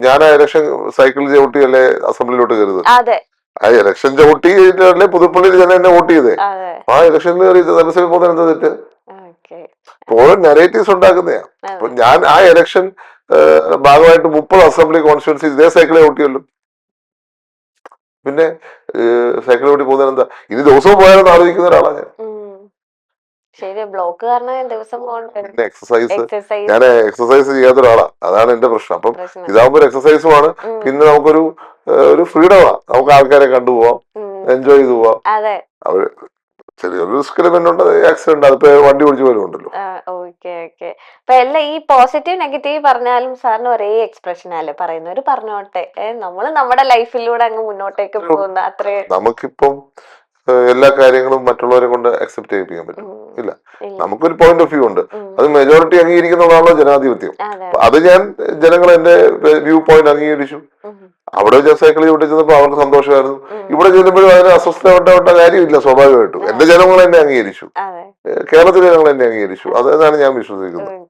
ഞാൻ ആ election cycle ചവിട്ടിയല്ലേ അസംബ്ലിയിലോട്ട് കയറുന്നത്. അതെ ആ ഇലക്ഷൻ ചവിട്ടിയിട്ടല്ലേ പുതുപ്പള്ളിയിൽ ജനം എന്നെ വോട്ട് ചെയ്തേ. അതെ ആ ഇലക്ഷനിൽ കയറി നിയമസഭയിൽ പോകുന്ന എന്താ തെറ്റ്? ഓക്കെ ഓരോ നെറേറ്റീവ്സ് ഉണ്ടാക്കുന്നതാ. അപ്പൊ അതെ ഞാൻ ആ ഇലക്ഷൻ ഭാഗമായിട്ട് 30 അസംബ്ലി കോൺസ്റ്റിറ്റ്യൻസി ഇതേ സൈക്കിളെ വോട്ടിയല്ലോ. പിന്നെ സൈക്കിൾ വോട്ടി പോകുന്നത് എന്താ? ഇനി ദിവസവും പോയാലെന്ന് ആലോചിക്കുന്ന ഒരാളാണ് ഞാൻ. ശരി ബ്ലോക്ക് കാരണം ദിവസം പോകണ്ട പിന്നെ എക്സസൈസ്, എക്സസൈസ് ഞാൻ എക്സസൈസ് ചെയ്യാത്ത ഒരാളാ, അതാണ് എന്റെ പ്രശ്നം. അപ്പം പ്രശ്നം. ഇതാകുമ്പോ ഒരു എക്സസൈസുമാണ്, പിന്നെ നമുക്കൊരു ഒരു ഫ്രീഡമാ, നമുക്ക് ആൾക്കാരെ കണ്ടുപോവാം, എൻജോയ് ചെയ്തു പോവാം. അതെ അവര് ചെറിയൊരു റിസ്ക് എലിമെന്റ് ഉണ്ട്, ആക്സിഡന്റ്, അതിപ്പോ വണ്ടി ഓടിച്ചു പോലും ഉണ്ടല്ലോ. Okay okay. അപ്പൊ എല്ലാം ഈ പോസിറ്റീവ് നെഗറ്റീവ് പറഞ്ഞാലും സാറിന് ഒരേ എക്സ്പ്രഷൻ അല്ലേ പറയുന്നവര് പറഞ്ഞോട്ടെ, നമ്മള് നമ്മുടെ ലൈഫിലൂടെ അങ്ങ് മുന്നോട്ടേക്ക് പോകുന്ന അത്രേ. നമുക്കിപ്പം എല്ലാ കാര്യങ്ങളും മറ്റുള്ളവരെ കൊണ്ട് അക്സെപ്റ്റ് ചെയ്യിപ്പിക്കാൻ പറ്റും? ഇല്ല. നമുക്കൊരു പോയിന്റ് ഓഫ് വ്യൂ ഉണ്ട്, അത് മെജോറിറ്റി അംഗീകരിക്കുന്നതാണല്ലോ ജനാധിപത്യം. അത് ഞാൻ ജനങ്ങൾ എന്റെ വ്യൂ പോയിന്റ് അംഗീകരിച്ചു. അവിടെ ഞാൻ സൈക്കിൾ ചവിട്ടി ചെന്നപ്പോൾ അവർക്ക് സന്തോഷമായിരുന്നു. ഇവിടെ ചെല്ലുമ്പോഴും അതിന് അസ്വസ്ഥപ്പെട്ട കാര്യമില്ല. സ്വാഭാവികമായിട്ടും എന്റെ ജനങ്ങൾ എന്നെ അംഗീകരിച്ചു, കേരളത്തിലെ ജനങ്ങൾ എന്നെ അംഗീകരിച്ചു. അതാണ് ഞാൻ വിശ്വസിക്കുന്നത്.